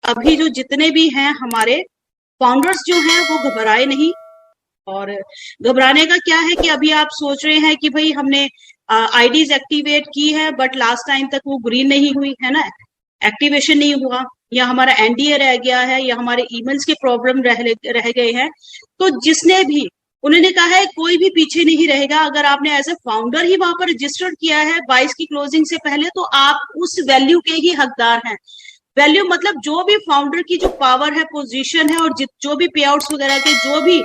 अभी जो जितने भी हैं हमारे फाउंडर्स जो हैं वो घबराए नहीं। और घबराने का क्या है कि अभी आप सोच रहे हैं कि भाई हमने आईडीज एक्टिवेट की है बट लास्ट टाइम तक वो ग्रीन नहीं हुई है ना, एक्टिवेशन नहीं हुआ, या हमारा एनडीए रह गया है, या हमारे ईमेल्स के प्रॉब्लम रह गए हैं। तो जिसने भी, उन्होंने कहा है कोई भी पीछे नहीं रहेगा। अगर आपने एज ए फाउंडर ही वहां पर रजिस्टर्ड किया है 22 की क्लोजिंग से पहले, तो आप उस वैल्यू के ही हकदार हैं। वैल्यू मतलब जो भी फाउंडर की जो पावर है, पोजीशन है, और जो भी पे आउट्स वगैरह के जो भी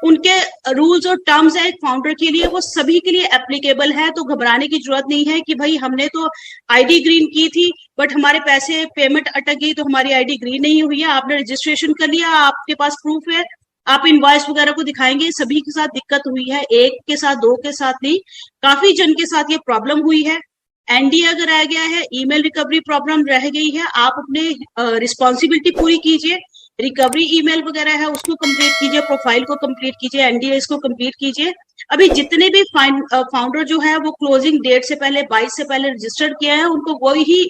उनके रूल्स और टर्म्स है एक फाउंडर के लिए, वो सभी के लिए एप्लीकेबल है। तो घबराने की जरूरत नहीं है कि भाई हमने तो आईडी ग्रीन की थी बट हमारे पैसे पेमेंट अटक गई तो हमारी आईडी ग्रीन नहीं हुई है। आपने रजिस्ट्रेशन कर लिया, आपके पास प्रूफ है, आप इनवॉइस वगैरह को दिखाएंगे। सभी के साथ दिक्कत हुई है, एक के साथ दो के साथ नहीं, काफी जन के साथ ये प्रॉब्लम हुई है। एनडीए अगर रह गया है, ईमेल रिकवरी प्रॉब्लम रह गई है, आप अपने रिस्पॉन्सिबिलिटी पूरी कीजिए। रिकवरी ईमेल वगैरह है उसको कंप्लीट कीजिए, प्रोफाइल को कंप्लीट कीजिए, एनडीए को कंप्लीट कीजिए। अभी जितने भी फाउंडर जो है वो क्लोजिंग डेट से पहले 22 से पहले रजिस्टर्ड किया है, उनको वही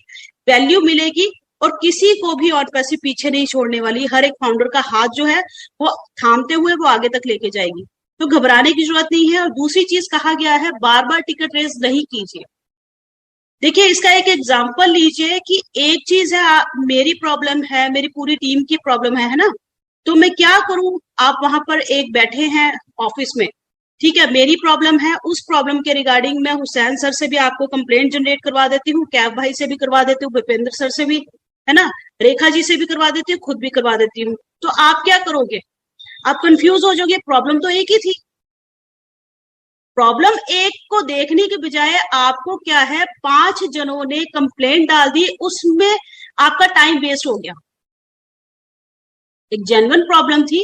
वैल्यू मिलेगी और किसी को भी और पैसे पीछे नहीं छोड़ने वाली। हर एक फाउंडर का हाथ जो है वो थामते हुए वो आगे तक लेके जाएगी। तो घबराने की जरूरत नहीं है। और दूसरी चीज कहा गया है, बार बार टिकट रेस नहीं कीजिए। देखिए, इसका एक एग्जांपल लीजिए कि एक चीज है, मेरी प्रॉब्लम है, मेरी पूरी टीम की प्रॉब्लम है ना, तो मैं क्या करूं। आप वहां पर एक बैठे हैं ऑफिस में, ठीक है, मेरी प्रॉब्लम है, उस प्रॉब्लम के रिगार्डिंग मैं हुसैन सर से भी आपको कंप्लेंट जनरेट करवा देती हूँ, कैब भाई से भी करवा देती हूँ, भूपेंद्र सर से भी, है ना, रेखा जी से भी करवा देती हूँ, खुद भी करवा देती हूँ। तो आप क्या करोगे, आप कंफ्यूज हो जाओगे। प्रॉब्लम तो एक ही थी। प्रॉब्लम एक को देखने के बजाय आपको क्या है, 5 जनों ने कंप्लेंट डाल दी, उसमें आपका टाइम वेस्ट हो गया। एक जेन्युइन प्रॉब्लम थी,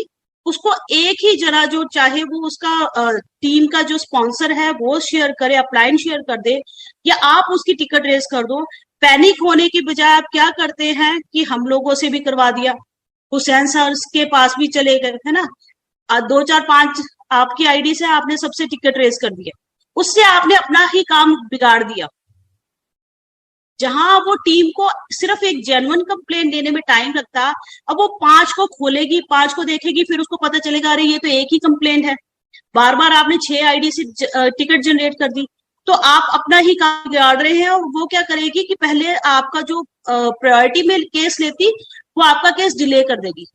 उसको एक ही जना, जो चाहे वो उसका टीम का जो स्पॉन्सर है वो शेयर करे, अपलाइन शेयर कर दे, या आप उसकी टिकट रेस कर दो। पैनिक होने के बजाय आप क्या करते हैं कि हम लोगों से भी करवा दिया, हुसैन सर के पास भी चले गए, है ना, 2 4 5 आपकी आईडी से आपने सबसे टिकट रेस कर दिया, उससे आपने अपना ही काम बिगाड़ दिया। जहां वो टीम को सिर्फ एक जेन्युइन कंप्लेन देने में टाइम लगता, अब वो 5 को खोलेगी, 5 को देखेगी, फिर उसको पता चलेगा अरे ये तो एक ही कंप्लेंट है। बार बार आपने 6 आईडी से टिकट जनरेट कर दी, तो आप अपना ही काम बिगाड़ रहे हैं। और वो क्या करेगी कि पहले आपका जो प्रायोरिटी में केस लेती, वो आपका केस डिले कर देगी।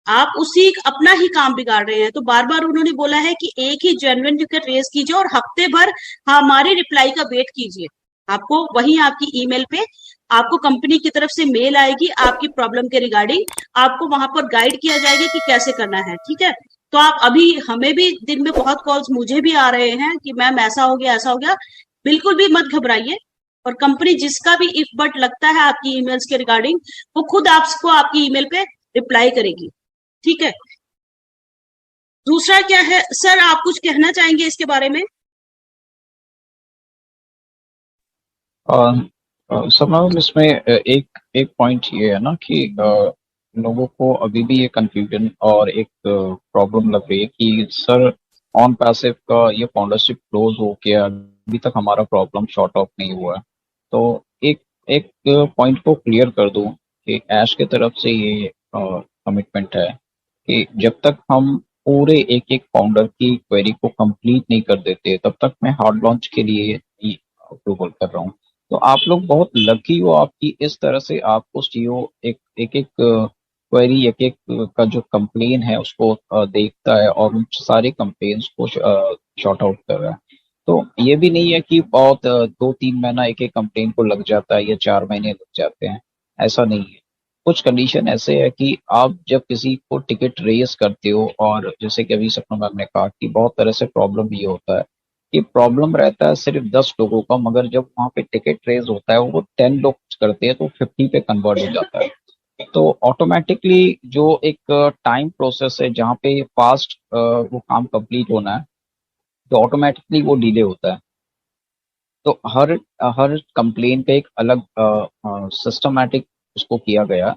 आप उसी अपना ही काम बिगाड़ रहे हैं। तो बार बार उन्होंने बोला है कि एक ही जेन्युइन टिकट रेस कीजिए और हफ्ते भर हमारी रिप्लाई का वेट कीजिए। आपको वहीं आपकी ईमेल पे आपको कंपनी की तरफ से मेल आएगी आपकी प्रॉब्लम के रिगार्डिंग, आपको वहां पर गाइड किया जाएगा कि कैसे करना है, ठीक है। तो आप अभी, हमें भी दिन में बहुत कॉल्स मुझे भी आ रहे हैं कि मैम ऐसा हो गया ऐसा हो गया, बिल्कुल भी मत घबराइए। और कंपनी जिसका भी इफ बट लगता है आपकी ईमेल्स के रिगार्डिंग, वो खुद आपको आपकी ईमेल पे रिप्लाई करेगी, ठीक है। दूसरा क्या है सर, आप कुछ कहना चाहेंगे इसके बारे में? सब मैम इसमें एक एक पॉइंट ये है ना कि लोगों को अभी भी ये कंफ्यूजन और एक प्रॉब्लम लग रही है कि सर ऑन पैसिव का ये फाउंडरशिप क्लोज हो गया, अभी तक हमारा प्रॉब्लम शॉर्ट ऑफ नहीं हुआ है। तो एक एक पॉइंट को क्लियर कर दूं कि ऐश की तरफ से ये कमिटमेंट है कि जब तक हम पूरे एक एक फाउंडर की क्वेरी को कंप्लीट नहीं कर देते, तब तक मैं हार्ड लॉन्च के लिए ही अप्रूवल कर रहा हूँ। तो आप लोग बहुत लकी हो आपकी इस तरह से आपको सीईओ एक एक एक क्वेरी, एक एक का जो कंप्लेन है उसको देखता है और उन सारे कंप्लेन्स को शॉर्ट आउट कर रहा है। तो ये भी नहीं है कि बहुत 2-3 महीना एक एक कंप्लेन को लग जाता है या 4 महीने लग जाते हैं, ऐसा नहीं है। कुछ कंडीशन ऐसे है कि आप जब किसी को टिकट रेस करते हो, और जैसे कि अभी सपना मैम ने कहा कि बहुत तरह से प्रॉब्लम ये होता है कि प्रॉब्लम रहता है सिर्फ 10 लोगों का, मगर जब वहां पे टिकट रेज होता है वो 10 लोग करते हैं तो 50 पे कन्वर्ट हो जाता है। तो ऑटोमेटिकली जो एक टाइम प्रोसेस है जहाँ पे फास्ट वो काम कंप्लीट होना है, तो ऑटोमेटिकली वो डिले होता है। तो हर हर कंप्लेन का एक अलग सिस्टमैटिक उसको किया गया,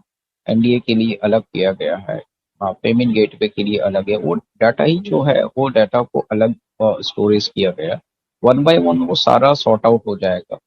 एनडीए के लिए अलग किया गया है, पेमेंट गेटवे के लिए अलग है। वो डाटा ही जो है वो डाटा को अलग स्टोरेज किया गया, वन बाय वन वो सारा सॉर्ट आउट हो जाएगा।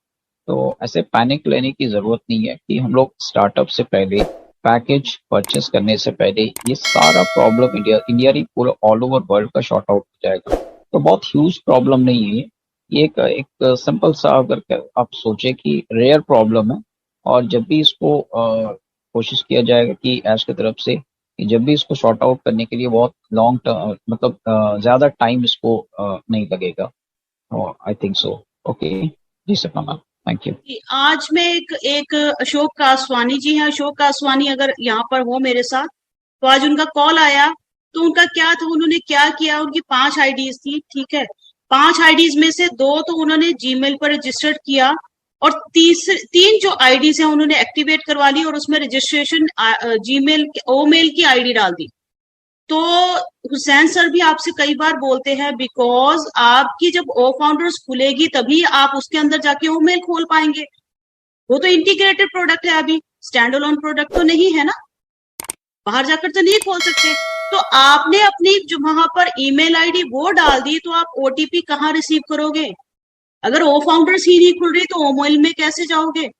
तो ऐसे पैनिक लेने की जरूरत नहीं है कि हम लोग स्टार्टअप से पहले, पैकेज परचेस करने से पहले ये सारा प्रॉब्लम इंडिया नहीं पूरा ऑल ओवर वर्ल्ड का शॉर्ट आउट हो जाएगा। तो बहुत ह्यूज प्रॉब्लम नहीं है ये, एक सिंपल सा अगर आप सोचे कि रेयर प्रॉब्लम है, और जब भी इसको कोशिश किया जाएगा कि एज की तरफ से कि जब भी इसको शॉर्ट आउट करने के लिए बहुत लॉन्ग टर्म मतलब ज्यादा टाइम इसको नहीं लगेगा। I think so. ओके जी सपना मैम, थैंक यू। आज मैं एक अशोक कासवानी जी हैं, अशोक कासवानी अगर यहाँ पर हो मेरे साथ, तो आज उनका कॉल आया। तो उनका क्या था, उन्होंने क्या किया, उनकी 5 आईडीज थी, ठीक है। 5 आईडीज में से 2 तो उन्होंने जीमेल पर रजिस्टर्ड किया, और 3 जो आईडीज हैं उन्होंने एक्टिवेट करवा ली, और उसमें रजिस्ट्रेशन जीमेल ओमेल की आईडी डाल दी। तो हुसैन सर भी आपसे कई बार बोलते हैं, बिकॉज आपकी जब ओ फाउंडर्स खुलेगी तभी आप उसके अंदर जाके ओमेल खोल पाएंगे। वो तो इंटीग्रेटेड प्रोडक्ट है, अभी स्टैंड अलोन प्रोडक्ट तो नहीं है ना, बाहर जाकर तो नहीं खोल सकते। तो आपने अपनी जो वहां पर ईमेल आईडी वो डाल दी, तो आप ओटीपी कहाँ रिसीव करोगे? अगर ओ फाउंडर्स ही नहीं खुल रही तो ओमेल में कैसे जाओगे?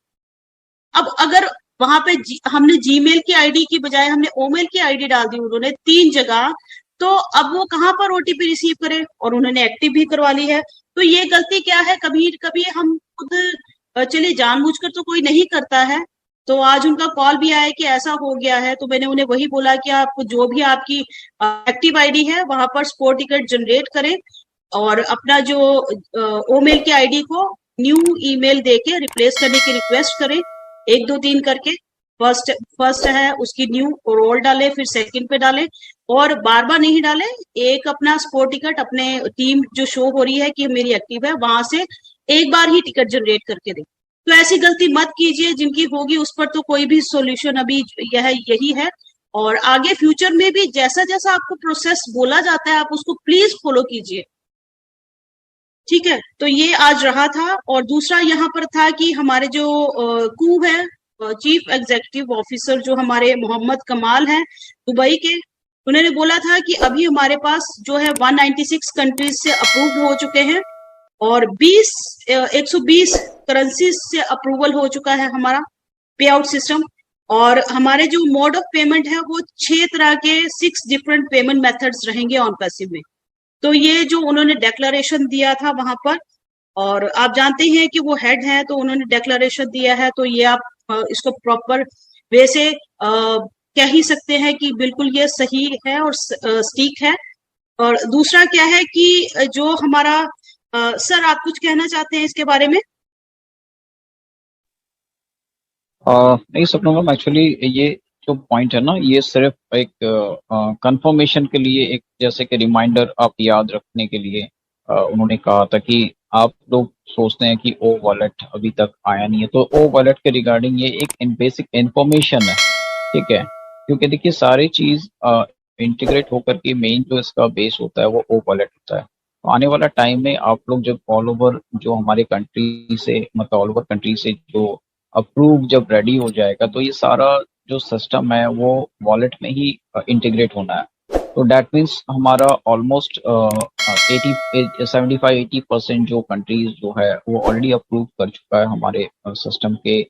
अब अगर वहां पे हमने जीमेल की आईडी की बजाय हमने ओमेल की आईडी डाल दी उन्होंने 3 जगह, तो अब वो कहां पर ओटीपी रिसीव करे? और उन्होंने एक्टिव भी करवा ली है। तो ये गलती क्या है, कभी कभी हम खुद चलिए जानबूझकर तो कोई नहीं करता है। तो आज उनका कॉल भी आया कि ऐसा हो गया है, तो मैंने उन्हें वही बोला कि आप जो भी आपकी एक्टिव आईडी है वहां पर स्पोर्ट टिकट जनरेट करें, और अपना जो ओमेल की आईडी को न्यू ईमेल देके रिप्लेस करने की रिक्वेस्ट करें, 1 2 3 करके। फर्स्ट है उसकी न्यू रोल डाले, फिर सेकंड पे डाले, और बार बार नहीं डाले। एक अपना स्पोर्ट टिकट अपने टीम जो शो हो रही है कि मेरी एक्टिव है, वहां से एक बार ही टिकट जनरेट करके दे। तो ऐसी गलती मत कीजिए, जिनकी होगी उस पर तो कोई भी सॉल्यूशन अभी यही है। और आगे फ्यूचर में भी जैसा जैसा आपको प्रोसेस बोला जाता है आप उसको प्लीज फॉलो कीजिए, ठीक है। तो ये आज रहा था। और दूसरा यहाँ पर था कि हमारे जो कू है, चीफ एग्जीक्यूटिव ऑफिसर जो हमारे मोहम्मद कमाल हैं दुबई के, उन्होंने बोला था कि अभी हमारे पास जो है 196 कंट्रीज से अप्रूव हो चुके हैं, और 120 करेंसीज से अप्रूवल हो चुका है हमारा पे आउट सिस्टम। और हमारे जो मोड ऑफ पेमेंट है वो 6 तरह के 6 डिफरेंट पेमेंट मेथड्स रहेंगे ऑन पैसिव में। तो ये जो उन्होंने डेक्लेरेशन दिया था वहां पर, और आप जानते हैं कि वो हेड है, तो उन्होंने डेक्लेरेशन दिया है, तो ये आप इसको प्रॉपर वे से कह ही सकते हैं कि बिल्कुल ये सही है और स्टीक है। और दूसरा क्या है कि जो हमारा सर आप कुछ कहना चाहते हैं इसके बारे में? नहीं सपना मैम, एक्चुअली ये जो पॉइंट है ना, ये सिर्फ एक कंफर्मेशन के लिए, एक जैसे कि रिमाइंडर आप याद रखने के लिए उन्होंने कहा था कि आप लोग सोचते हैं कि ओ वॉलेट अभी तक आया नहीं है, तो ओ वॉलेट के रिगार्डिंग ये एक बेसिक इंफॉर्मेशन है, ठीक है। क्योंकि देखिए सारी चीज इंटीग्रेट होकर के मेन जो इसका बेस होता है वो ओ वॉलेट होता है। तो आने वाला टाइम में आप लोग जब ऑल ओवर जो हमारे कंट्री से मतलब ऑल ओवर कंट्री से जो अप्रूव जब रेडी हो जाएगा, तो ये सारा जो सिस्टम है वो वॉलेट में ही इंटीग्रेट होना है। तो डैट मीन्स हमारा ऑलमोस्ट 75-80% जो कंट्रीज जो है वो ऑलरेडी अप्रूव कर चुका है हमारे सिस्टम के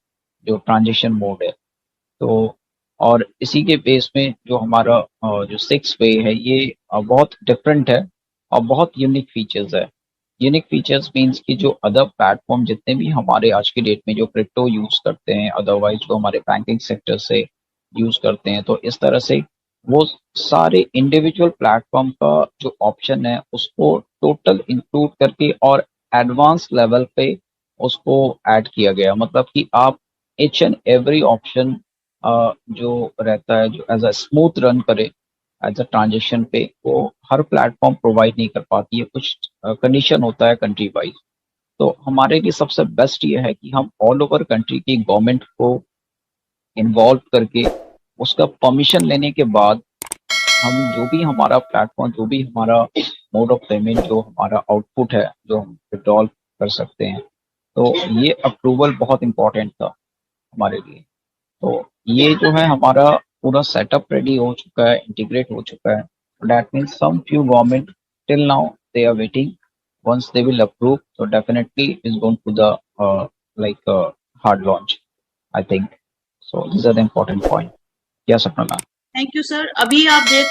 जो ट्रांजिशन मोड है। तो और इसी के बेस में जो हमारा जो 6 वे है ये बहुत डिफरेंट है और बहुत यूनिक फीचर्स है। यूनिक फीचर्स मीन्स कि जो अदर प्लेटफॉर्म जितने भी हमारे आज की डेट में जो क्रिप्टो यूज करते हैं, अदरवाइज जो हमारे बैंकिंग सेक्टर से यूज करते हैं, तो इस तरह से वो सारे इंडिविजुअल प्लेटफॉर्म का जो ऑप्शन है उसको टोटल इंक्लूड करके और एडवांस लेवल पे उसको ऐड किया गया। मतलब कि आप each एंड एवरी ऑप्शन जो रहता है जो एज अ स्मूथ रन करे एज अ ट्रांजेक्शन पे, वो हर प्लेटफॉर्म प्रोवाइड नहीं कर पाती है, कुछ कंडीशन होता है कंट्री वाइज। तो हमारे लिए सबसे बेस्ट ये है कि हम ऑल ओवर कंट्री की गवर्नमेंट को इन्वॉल्व करके उसका परमिशन लेने के बाद हम जो भी हमारा प्लेटफॉर्म, जो भी हमारा मोड ऑफ पेमेंट, जो हमारा आउटपुट है जो हम विड्रॉल कर सकते हैं, तो ये अप्रूवल बहुत इंपॉर्टेंट था हमारे लिए। तो ये जो है हमारा पूरा सेटअप रेडी हो चुका है, इंटीग्रेट हो चुका है। That means some few government till now they are waiting, once they will approve, so definitely is going to the like a hard launch, I think. So these are the important point. Yes, Sapna ma'am. Thank you sir. अभी आप देख